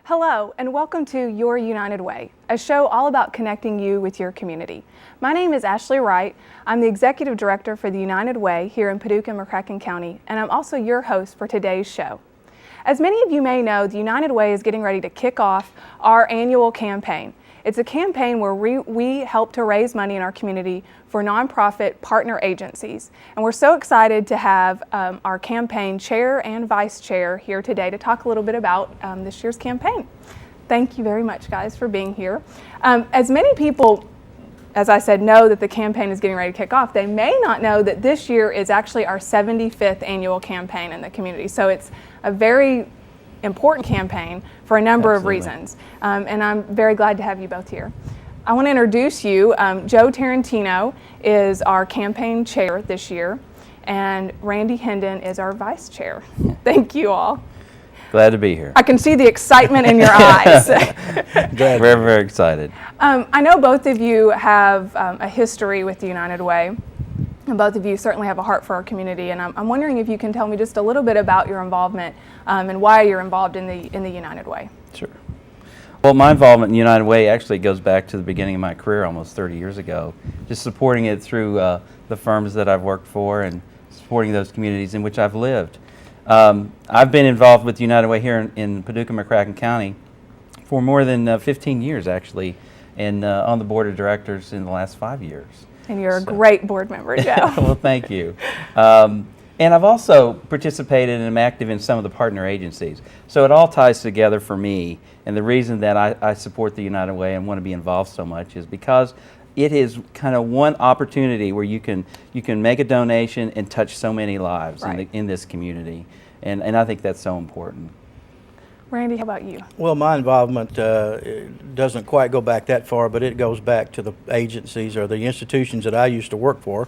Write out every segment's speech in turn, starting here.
Hello, and welcome to Your United Way, a show all about connecting you with your community. My name is Ashley Wright. I'm the Executive Director for the United Way here in Paducah and McCracken County, and I'm also your host for today's show. As many of you may know, the United Way is getting ready to kick off our annual campaign. It's a campaign where we help to raise money in our community for nonprofit partner agencies. And we're so excited to have our campaign chair and vice chair here today to talk a little bit about this year's campaign. Thank you very much, guys, for being here. As many people, as I said, know that the campaign is getting ready to kick off, they may not know that this year is actually our 75th annual campaign in the community. So it's a very important campaign for a number of reasons, and I'm very glad to have you both here. I want to introduce you. Joe Tarantino is our campaign chair this year, and Randy Hendon is our vice chair. Thank you all. Glad to be here. I can see the excitement in your eyes. Very, very excited. I know both of you have a history with the United Way. And both of you certainly have a heart for our community, and I'm wondering if you can tell me just a little bit about your involvement and why you're involved in the United Way. Sure. Well, my involvement in the United Way actually goes back to the beginning of my career almost 30 years ago, just supporting it through the firms that I've worked for and supporting those communities in which I've lived. I've been involved with the United Way here in Paducah, McCracken County for more than 15 years actually, and on the board of directors in the last 5 years. And you're a great board member, Joe. Well, thank you. And I've also participated and am active in some of the partner agencies. So it all ties together for me. And the reason that I support the United Way and want to be involved so much is because it is kind of one opportunity where you can make a donation and touch so many lives in this community. And I think that's so important. Randy, how about you? Well, my involvement doesn't quite go back that far, but it goes back to the agencies or the institutions that I used to work for,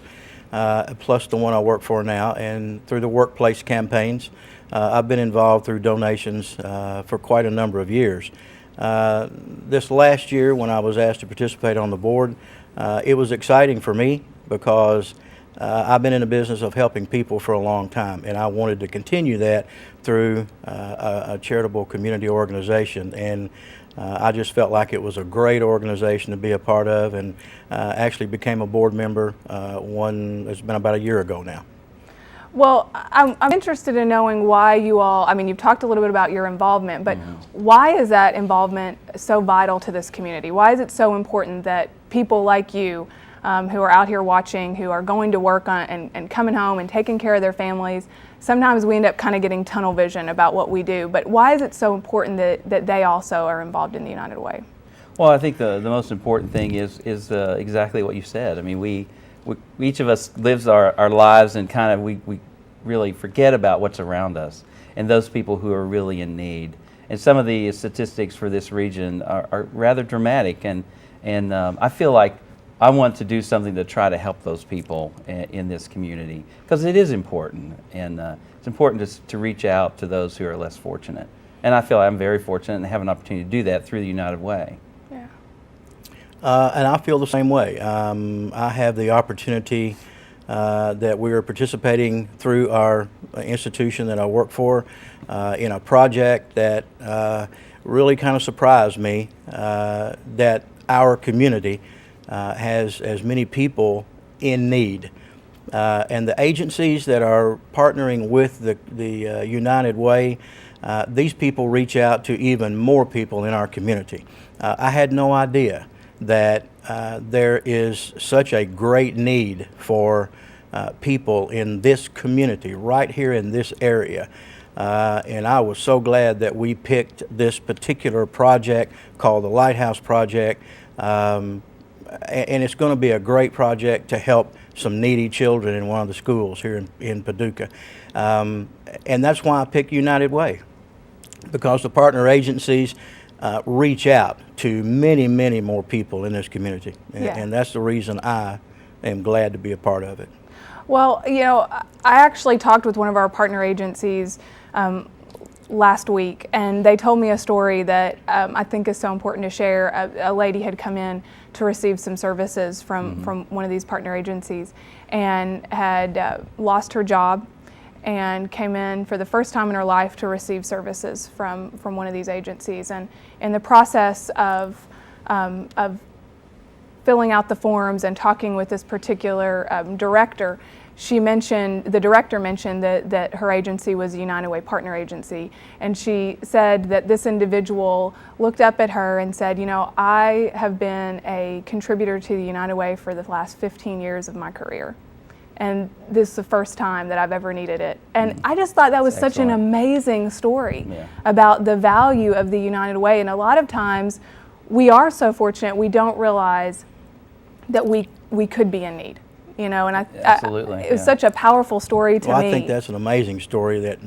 plus the one I work for now, and through the workplace campaigns. I've been involved through donations for quite a number of years. This last year, when I was asked to participate on the board, it was exciting for me because I've been in the business of helping people for a long time, and I wanted to continue that through a charitable community organization. And I just felt like it was a great organization to be a part of, and actually became a board member it's been about a year ago now. Well, I'm interested in knowing why you all, I mean, you've talked a little bit about your involvement, but why is that involvement so vital to this community? Why is it so important that people like you who are out here watching, who are going to work and coming home and taking care of their families, sometimes we end up kind of getting tunnel vision about what we do, but why is it so important that they also are involved in the United Way? Well, I think the most important thing is exactly what you said. I mean, we each of us lives our lives, and kind of we really forget about what's around us and those people who are really in need. And some of the statistics for this region are rather dramatic, and I feel like I want to do something to try to help those people in this community, because it is important, and it's important to reach out to those who are less fortunate. And I feel I'm very fortunate and have an opportunity to do that through the United Way. Yeah. And I feel the same way. I have the opportunity that we are participating through our institution that I work for in a project that really kind of surprised me, that our community has as many people in need. And the agencies that are partnering with the United Way, these people reach out to even more people in our community. I had no idea that there is such a great need for people in this community right here in this area. And I was so glad that we picked this particular project called the Lighthouse Project. And it's going to be a great project to help some needy children in one of the schools here in Paducah. And that's why I picked United Way, because the partner agencies reach out to many, many more people in this community. And that's the reason I am glad to be a part of it. Well, you know, I actually talked with one of our partner agencies last week, and they told me a story that I think is so important to share. A lady had come in to receive some services from one of these partner agencies and had lost her job and came in for the first time in her life to receive services from one of these agencies. And in the process of filling out the forms and talking with this particular director, the director mentioned that her agency was a United Way partner agency, and she said that this individual looked up at her and said, you know, I have been a contributor to the United Way for the last 15 years of my career, and this is the first time that I've ever needed it. And I just thought that was such an amazing story about the value of the United Way. And a lot of times we are so fortunate we don't realize that we could be in need. You know, and it was such a powerful story to me. I think that's an amazing story that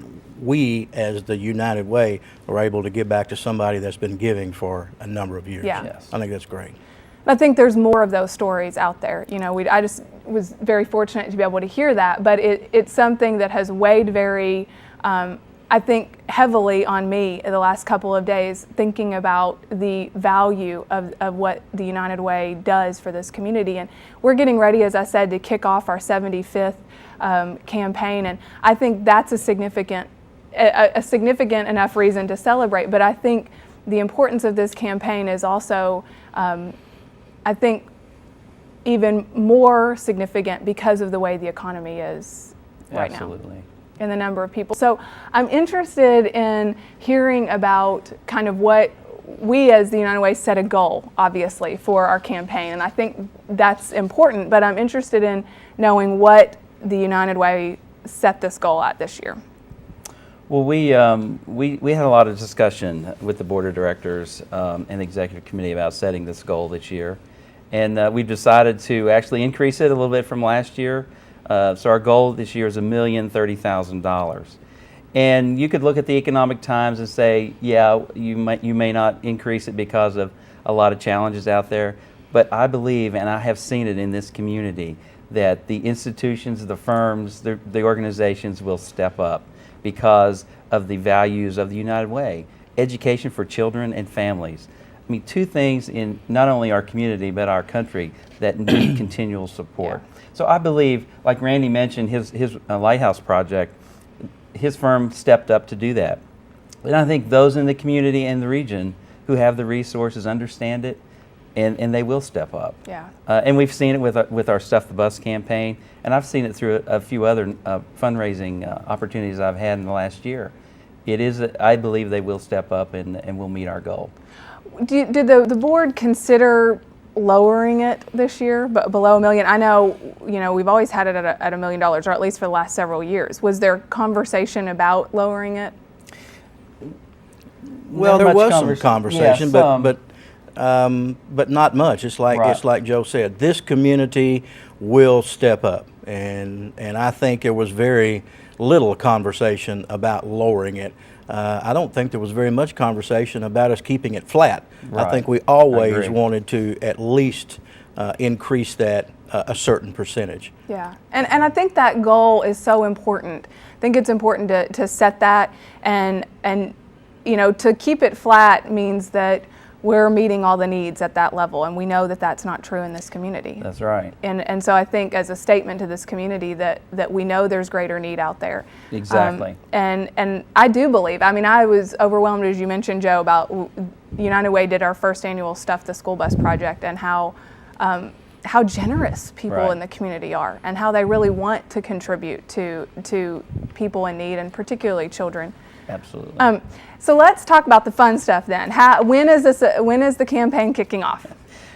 we, as the United Way, are able to give back to somebody that's been giving for a number of years. Yeah. Yes. I think that's great. I think there's more of those stories out there. You know, I just was very fortunate to be able to hear that, but it's something that has weighed very, I think, heavily on me in the last couple of days, thinking about the value of what the United Way does for this community. And we're getting ready, as I said, to kick off our 75th campaign, and I think that's a significant enough reason to celebrate. But I think the importance of this campaign is also, I think, even more significant because of the way the economy is right now. Absolutely. And the number of people. So I'm interested in hearing about kind of what we as the United Way set a goal, obviously, for our campaign. And I think that's important, but I'm interested in knowing what the United Way set this goal at this year. Well, we had a lot of discussion with the board of directors and the executive committee about setting this goal this year. And we've decided to actually increase it a little bit from last year. So our goal this year is $1,030,000. And you could look at the Economic Times and say, yeah, you may not increase it because of a lot of challenges out there. But I believe, and I have seen it in this community, that the institutions, the firms, the organizations will step up because of the values of the United Way. Education for children and families. I mean, two things in not only our community but our country that need continual support. Yeah. So I believe, like Randy mentioned, his Lighthouse project, his firm stepped up to do that. And I think those in the community and the region who have the resources understand it, and they will step up. Yeah. And we've seen it with our Stuff the Bus campaign, and I've seen it through a few other fundraising opportunities I've had in the last year. I believe they will step up and we'll meet our goal. Did the board consider lowering it this year, but below $1 million? I know, we've always had it at $1 million, or at least for the last several years. Was there conversation about lowering it? Well, there was some conversation, yeah, but not much. It's like Joe said. This community will step up, and I think there was very little conversation about lowering it. I don't think there was very much conversation about us keeping it flat. Right. I think we always wanted to at least increase that a certain percentage. Yeah, and I think that goal is so important. I think it's important to set that, and to keep it flat means that we're meeting all the needs at that level, and we know that that's not true in this community. That's right. And so I think as a statement to this community that we know there's greater need out there. Exactly. And I do believe, I was overwhelmed, as you mentioned, Joe, about United Way did our first annual Stuff the School Bus project, and how generous people in the community are, and how they really want to contribute to people in need, and particularly children. Absolutely. So let's talk about the fun stuff then. When is the campaign kicking off?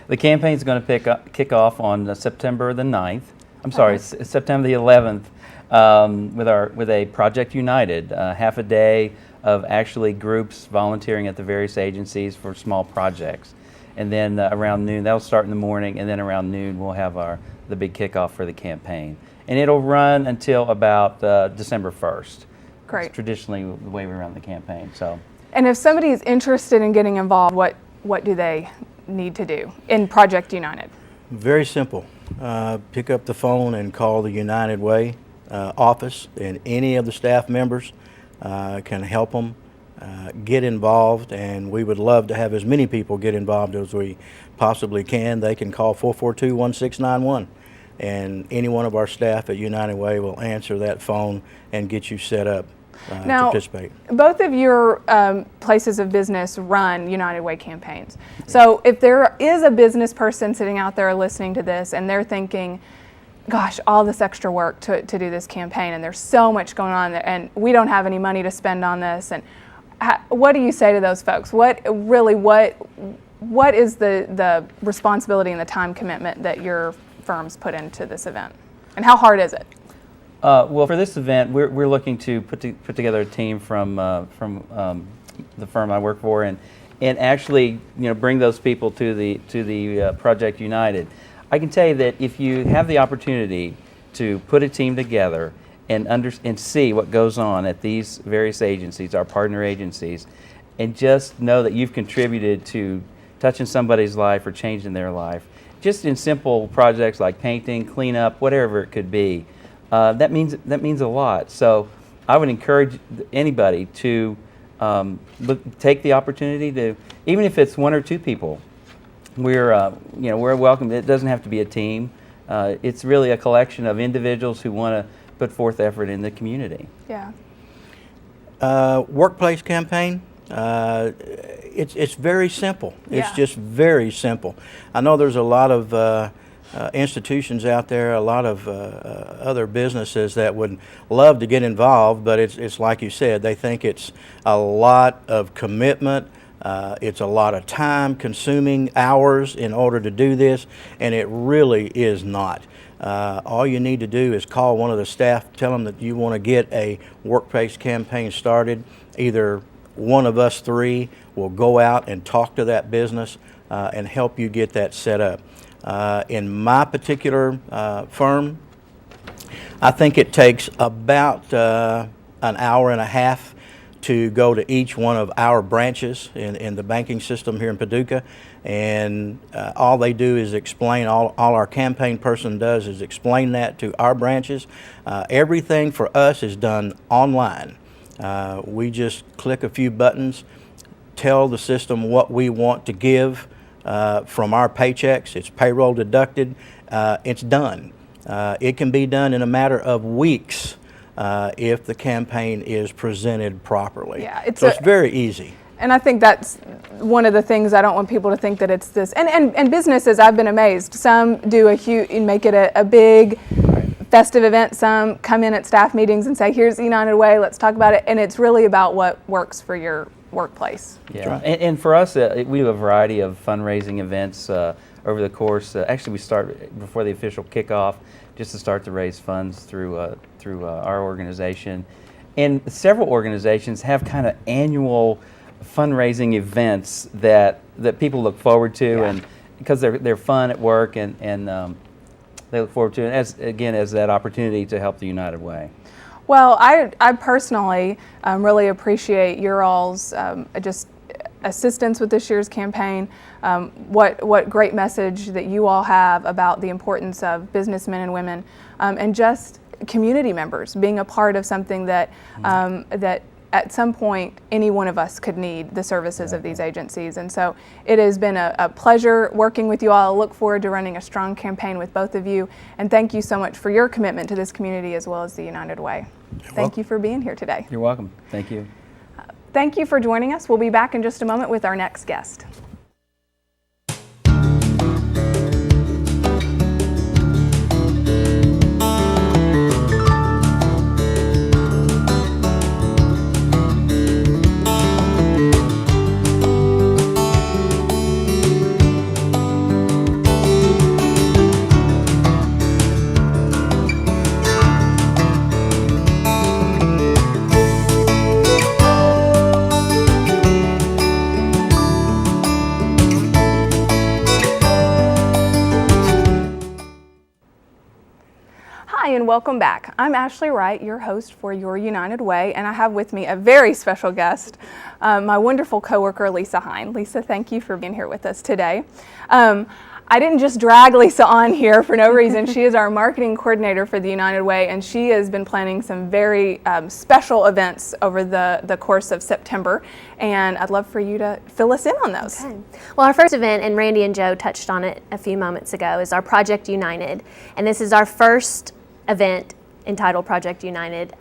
The campaign is going to kick off on September the 9th. I'm sorry, September the 11th, with a Project United, half a day of actually groups volunteering at the various agencies for small projects. And then around noon, that'll start in the morning, and then around noon we'll have the big kickoff for the campaign. And it'll run until about December 1st. Great. It's traditionally the way we run the campaign. So. And if somebody is interested in getting involved, what do they need to do in Project United? Very simple. Pick up the phone and call the United Way office, and any of the staff members can help them get involved, and we would love to have as many people get involved as we possibly can. They can call 442-1691 and any one of our staff at United Way will answer that phone and get you set up to Now, participate. both of your places of business run United Way campaigns. So if there is a business person sitting out there listening to this and they're thinking, gosh, all this extra work to do this campaign, and there's so much going on, and we don't have any money to spend on this, and what do you say to those folks? What is the responsibility and the time commitment that your firms put into this event, and how hard is it? Well, for this event, we're looking to put together a team from the firm I work for, and actually, bring those people to the Project United. I can tell you that if you have the opportunity to put a team together and see what goes on at these various agencies, our partner agencies, and just know that you've contributed to touching somebody's life or changing their life, just in simple projects like painting, cleanup, whatever it could be, that means a lot. So I would encourage anybody to take the opportunity to, even if it's one or two people. We're welcome. It doesn't have to be a team. It's really a collection of individuals who want to put forth effort in the community. Yeah. Workplace campaign. It's very simple. It's Yeah. just very simple. I know there's a lot of institutions out there, a lot of other businesses that would love to get involved, but it's like you said, they think it's a lot of commitment. It's a lot of time consuming hours in order to do this, and it really is not. All you need to do is call one of the staff, tell them that you want to get a workplace campaign started. Either one of us three will go out and talk to that business and help you get that set up. In my particular firm, I think it takes about an hour and a half to go to each one of our branches in the banking system here in Paducah, and all they do is explain, all our campaign person does is explain that to our branches. Everything for us is done online. We just click a few buttons, tell the system what we want to give from our paychecks. It's payroll deducted. It's done. It can be done in a matter of weeks if the campaign is presented properly. Yeah, it's very easy. And I think that's one of the things. I don't want people to think that it's this. And businesses, I've been amazed. Some do a huge, make it a big festive event. Some come in at staff meetings and say, here's the United Way, let's talk about it. And it's really about what works for your workplace. Yeah, right. and for us, we do a variety of fundraising events over the course. Actually, we start before the official kickoff, just to start to raise funds through our organization. And several organizations have kind of annual fundraising events that people look forward to, Yeah. and because they're fun at work, and they look forward to it as that opportunity to help the United Way. Well, I personally really appreciate your all's just assistance with this year's campaign. What great message that you all have about the importance of businessmen and women, and just community members being a part of something that that at some point any one of us could need the services of these agencies. And so it has been a pleasure working with you all. I look forward to running a strong campaign with both of you, and thank you so much for your commitment to this community as well as the United Way. Thank you for being here today. You're welcome. Thank you. Thank you for joining us. We'll be back in just a moment with our next guest. Hi, and welcome back. I'm Ashley Wright, your host for Your United Way, and I have with me a very special guest, my wonderful coworker, Lisa Hine. Lisa, thank you for being here with us today. I didn't just drag Lisa on here for no reason. She is our marketing coordinator for the United Way, and she has been planning some very special events over the course of September, and I'd love for you to fill us in on those. Okay. Well, our first event, and Randy and Joe touched on it a few moments ago, is our Project United, and this is our first event entitled Project United.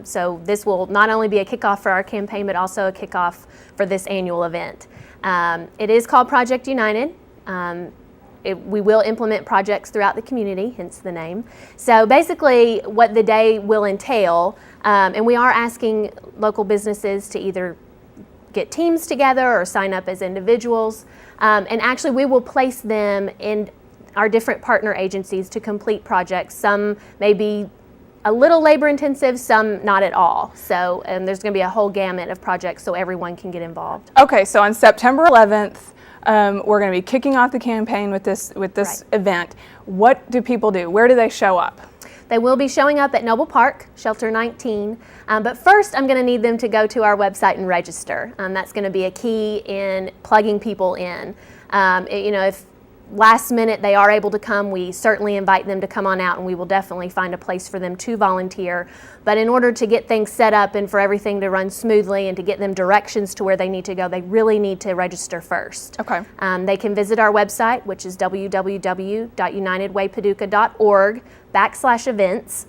So this will not only be a kickoff for our campaign, but also a kickoff for this annual event. It is called Project United. We will implement projects throughout the community, hence the name. So basically what the day will entail, and we are asking local businesses to either get teams together or sign up as individuals, and actually we will place them in our different partner agencies to complete projects. Some may be a little labor intensive, some not at all. So there's going to be a whole gamut of projects so everyone can get involved. Okay, so on September 11th, we're going to be kicking off the campaign with this Right. event. What do people do? Where do they show up? They will be showing up at Noble Park, Shelter 19. But first, I'm going to need them to go to our website and register. That's going to be a key in plugging people in. If last minute they are able to come, we certainly invite them to come on out, and we will definitely find a place for them to volunteer. But in order to get things set up and for everything to run smoothly and to get them directions to where they need to go, they really need to register first. Okay. They can visit our website, which is www.unitedwaypaducah.org/events.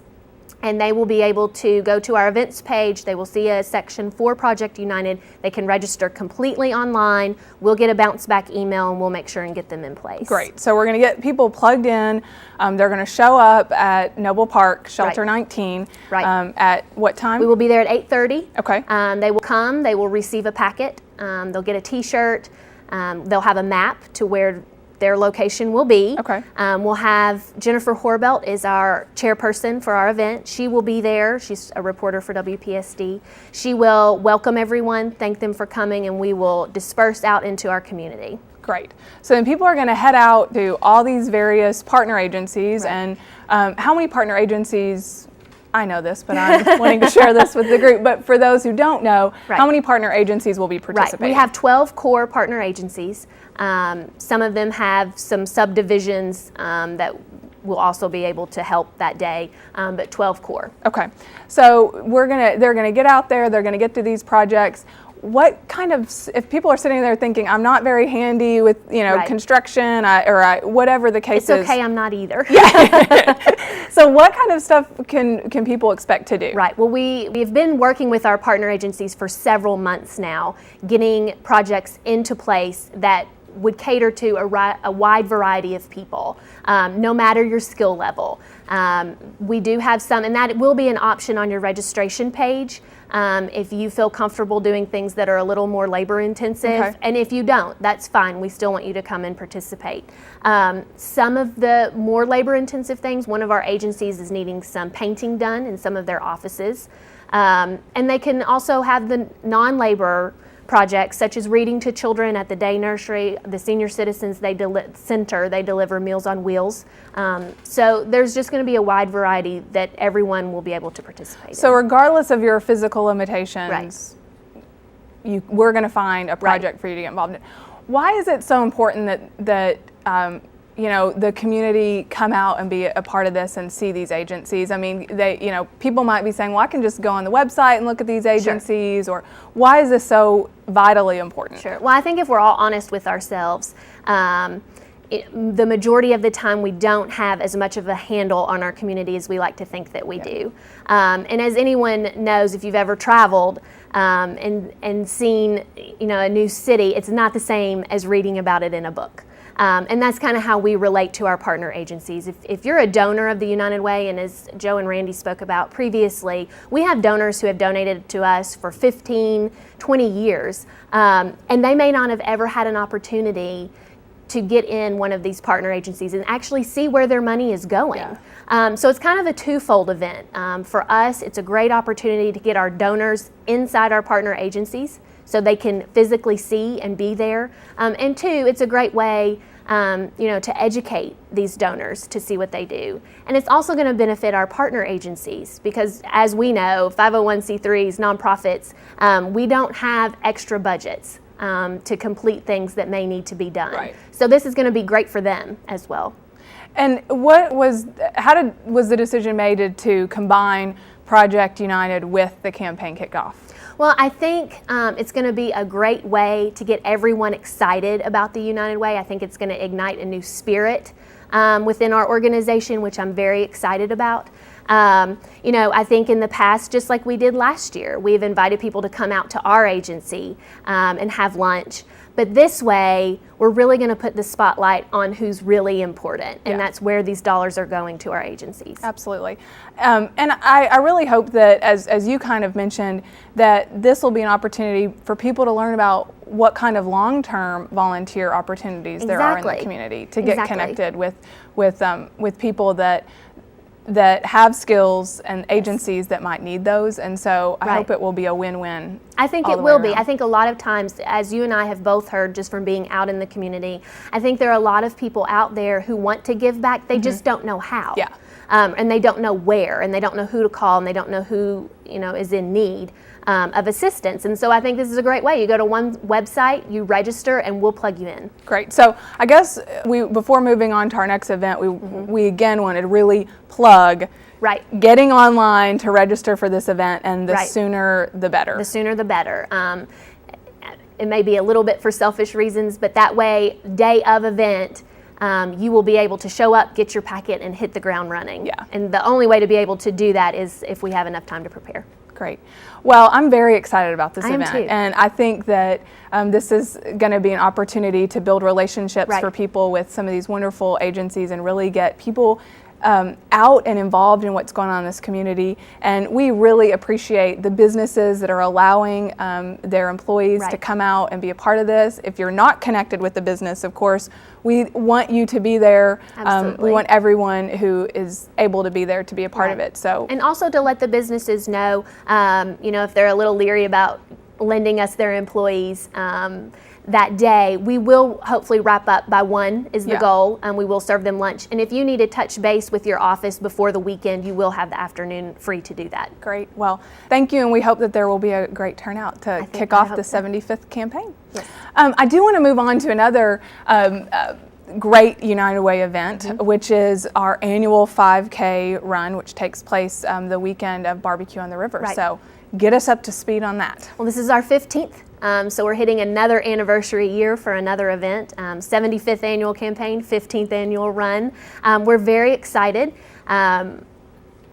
And they will be able to go to our events page. They will see a section for Project United. They can register completely online. We'll get a bounce back email, and we'll make sure and get them in place. Great. So we're going to get people plugged in. They're going to show up at Noble Park, Shelter Right. 19. Right. At what time? We will be there at 8:30. Okay. They will come. They will receive a packet. They'll get a T-shirt. They'll have a map to where their location will be. Okay. We'll have Jennifer Horbelt is our chairperson for our event. She will be there. She's a reporter for WPSD. She will welcome everyone, thank them for coming, and we will disperse out into our community. Great. So then people are going to head out to all these various partner agencies. Right. And how many partner agencies? I know this, but I'm wanting to share this with the group. But for those who don't know, Right. how many partner agencies will be participating? Right. We have 12 core partner agencies. Some of them have some subdivisions that will also be able to help that day, but 12 core. Okay. So they're gonna get out there. They're gonna get to these projects. What kind of, if people are sitting there thinking, I'm not very handy with, Right. construction, whatever the case It's is. okay, I'm not either. So what kind of stuff can people expect to do? Right. Well, we've been working with our partner agencies for several months now, getting projects into place that would cater to a wide variety of people, no matter your skill level. We do have some, and that will be an option on your registration page if you feel comfortable doing things that are a little more labor intensive. Okay. And if you don't, that's fine. We still want you to come and participate. Some of the more labor intensive things, one of our agencies is needing some painting done in some of their offices. And they can also have the non-labor projects such as reading to children at the day nursery, the senior citizens center, they deliver Meals on Wheels. So there's just going to be a wide variety that everyone will be able to participate So in. regardless of your physical limitations, we're going to find a project for you to get involved in. Why is it so important that the community come out and be a part of this and see these agencies? I mean, people might be saying, well, I can just go on the website and look at these agencies, or why is this so vitally important? Sure. Well, I think if we're all honest with ourselves, the majority of the time we don't have as much of a handle on our community as we like to think that we do. And as anyone knows, if you've ever traveled and seen a new city, it's not the same as reading about it in a book. And that's kind of how we relate to our partner agencies. If you're a donor of the United Way, and as Joe and Randy spoke about previously, we have donors who have donated to us for 15, 20 years, and they may not have ever had an opportunity to get in one of these partner agencies and actually see where their money is going. Yeah. So it's kind of a twofold event. For us, it's a great opportunity to get our donors inside our partner agencies so they can physically see and be there. And two, it's a great way to educate these donors to see what they do. And it's also going to benefit our partner agencies because, as we know, 501c3s, nonprofits, we don't have extra budgets. to complete things that may need to be done. Right. So this is going to be great for them as well. And was the decision made to combine Project United with the campaign kickoff? Well, I think it's going to be a great way to get everyone excited about the United Way. I think it's going to ignite a new spirit within our organization, which I'm very excited about. I think in the past, just like we did last year, we've invited people to come out to our agency and have lunch. But this way, we're really going to put the spotlight on who's really important, and that's where these dollars are going to our agencies. Absolutely. And I really hope that, as you kind of mentioned, that this will be an opportunity for people to learn about what kind of long-term volunteer opportunities there are in the community to get connected with people that have skills and agencies that might need those, and so I hope it will be a win-win. I think it will be. I think a lot of times, as you and I have both heard just from being out in the community, I think there are a lot of people out there who want to give back, they just don't know how. Yeah. And they don't know where, and they don't know who to call, and they don't know who is in need of assistance. And so I think this is a great way. You go to one website, you register, and we'll plug you in. Great. So I guess before moving on to our next event, we again wanted to really plug getting online to register for this event, and the sooner the better. The sooner the better. It may be a little bit for selfish reasons, but that way, day of event, you will be able to show up, get your packet, and hit the ground running. Yeah. And the only way to be able to do that is if we have enough time to prepare. Great. Well, I'm very excited about this event. I am too. And I think that this is going to be an opportunity to build relationships for people with some of these wonderful agencies and really get people out and involved in what's going on in this community. And we really appreciate the businesses that are allowing their employees to come out and be a part of this. If you're not connected with the business, of course, we want you to be there. We want everyone who is able to be there to be a part of it. So, and also to let the businesses know, if they're a little leery about lending us their employees that day, we will hopefully wrap up by 1 is the goal, and we will serve them lunch. And if you need to touch base with your office before the weekend, you will have the afternoon free to do that. Great. Well, thank you, and we hope that there will be a great turnout to kick off the 75th campaign. Yes. I do want to move on to another great United Way event, which is our annual 5K run, which takes place the weekend of Barbecue on the River. So get us up to speed on that. Well, this is our 15th. So we're hitting another anniversary year for another event, 75th annual campaign, 15th annual run. We're very excited.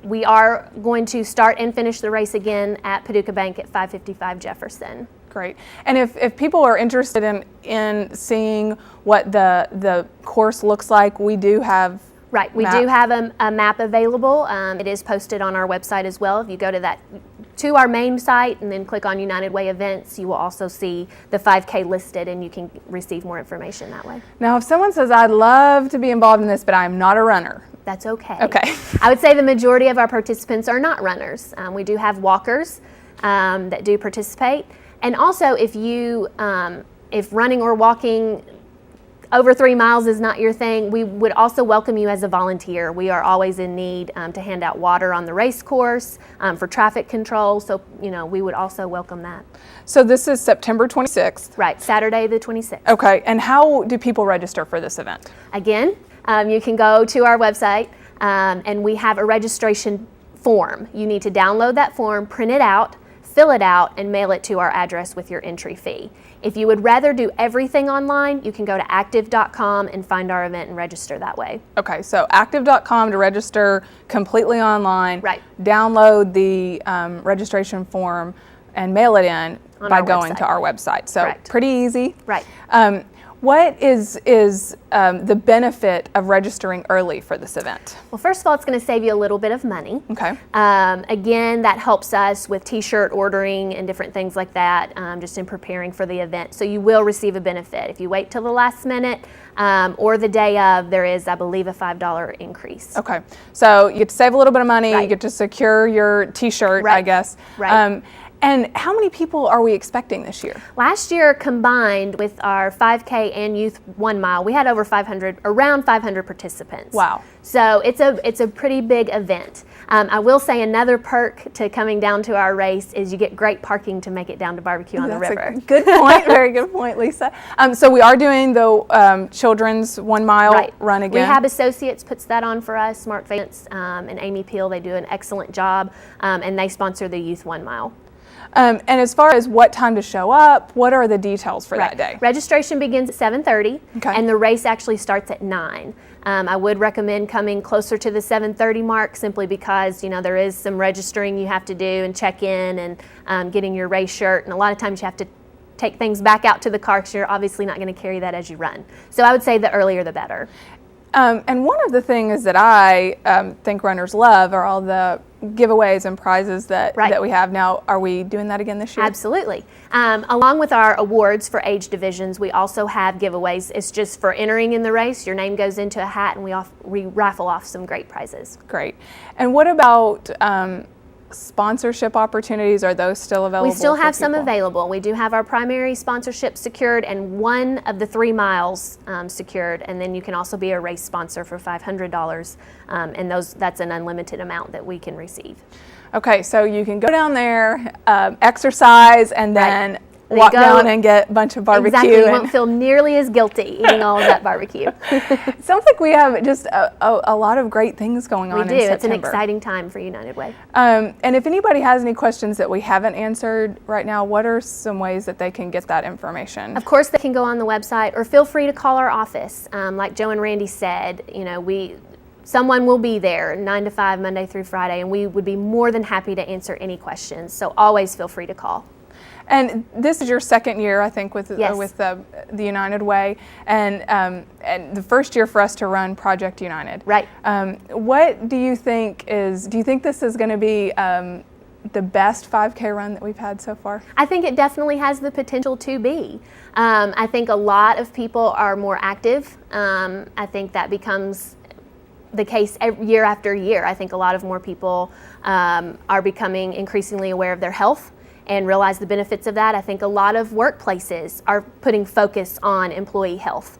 We are going to start and finish the race again at Paducah Bank at 555 Jefferson. Great. And if people are interested in seeing what the course looks like, we do have we do have a map available. It is posted on our website as well. If you go to our main site and then click on United Way events, you will also see the 5K listed, and you can receive more information that way. Now, if someone says, I'd love to be involved in this, but I'm not a runner. That's okay. Okay. I would say the majority of our participants are not runners. We do have walkers that do participate. And also, if running or walking over 3 miles is not your thing, we would also welcome you as a volunteer. We are always in need to hand out water on the race course, for traffic control, so we would also welcome that. So this is September 26th. Right, Saturday the 26th. Okay, and how do people register for this event? Again, you can go to our website, and we have a registration form. You need to download that form, print it out, fill it out, and mail it to our address with your entry fee. If you would rather do everything online, you can go to active.com and find our event and register that way. Okay, so active.com to register completely online. Right. Download the registration form and mail it in by going to our website. So pretty easy. Right. What is the benefit of registering early for this event? Well, first of all, it's going to save you a little bit of money. Okay. Again, that helps us with t-shirt ordering and different things like that, just in preparing for the event. So you will receive a benefit. If you wait till the last minute or the day of, there is, I believe, a $5 increase. Okay. So you get to save a little bit of money. You get to secure your t-shirt, I guess. Right. And how many people are we expecting this year? Last year, combined with our 5K and Youth 1 Mile, we had over 500, around 500 participants. Wow. So it's a pretty big event. I will say another perk to coming down to our race is you get great parking to make it down to barbecue on the That's river. a good point. Very good point, Lisa. So we are doing the children's 1 mile run again. Rehab Associates puts that on for us. Smart Vance and Amy Peel, they do an excellent job, and they sponsor the Youth 1 Mile. And as far as what time to show up, what are the details for that day? Registration begins at 7:30, Okay. and the race actually starts at 9. I would recommend coming closer to the 7:30 mark simply because, you know, there is some registering you have to do and check in and getting your race shirt, and a lot of times you have to take things back out to the car because you're obviously not going to carry that as you run. So I would say the earlier the better. And one of the things that I think runners love are all the giveaways and prizes that we have. Now, are we doing that again this year? Absolutely. Along with our awards for age divisions, we also have giveaways. It's just for entering in the race. Your name goes into a hat, and we raffle off some great prizes. Great. And what about sponsorship opportunities? Are those still available? We still have for some people? available. We do have our primary sponsorship secured and one of the 3 miles secured, and then you can also be a race sponsor for $500, and that's an unlimited amount that we can receive. Okay, so you can go down there, exercise, and then walk down and get a bunch of barbecue. Exactly, you won't feel nearly as guilty eating all of that barbecue. It sounds like we have just a lot of great things going on in September. It's an exciting time for United Way. And if anybody has any questions that we haven't answered right now, what are some ways that they can get that information? Of course, they can go on the website, or feel free to call our office. Like Joe and Randy said, you know, someone will be there 9 to 5, Monday through Friday, and we would be more than happy to answer any questions. So always feel free to call. And this is your second year, I think, with Yes. the United Way, and the first year for us to run Project United. Right. What do you think do you think this is going to be the best 5K run that we've had so far? I think it definitely has the potential to be. I think a lot of people are more active. I think that becomes the case year after year. I think a lot of more people are becoming increasingly aware of their health and realize the benefits of that. I think a lot of workplaces are putting focus on employee health.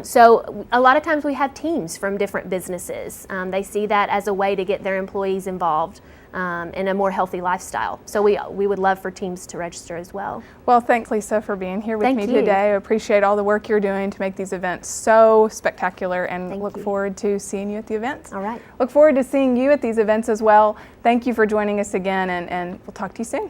So a lot of times we have teams from different businesses. They see that as a way to get their employees involved in a more healthy lifestyle. So we would love for teams to register as well. Well, thanks, Lisa, for being here with Thank me you. today. I appreciate all the work you're doing to make these events so spectacular, and Thank look you. forward to seeing you at the events. All right. Look forward to seeing you at these events as well. Thank you for joining us again, and we'll talk to you soon.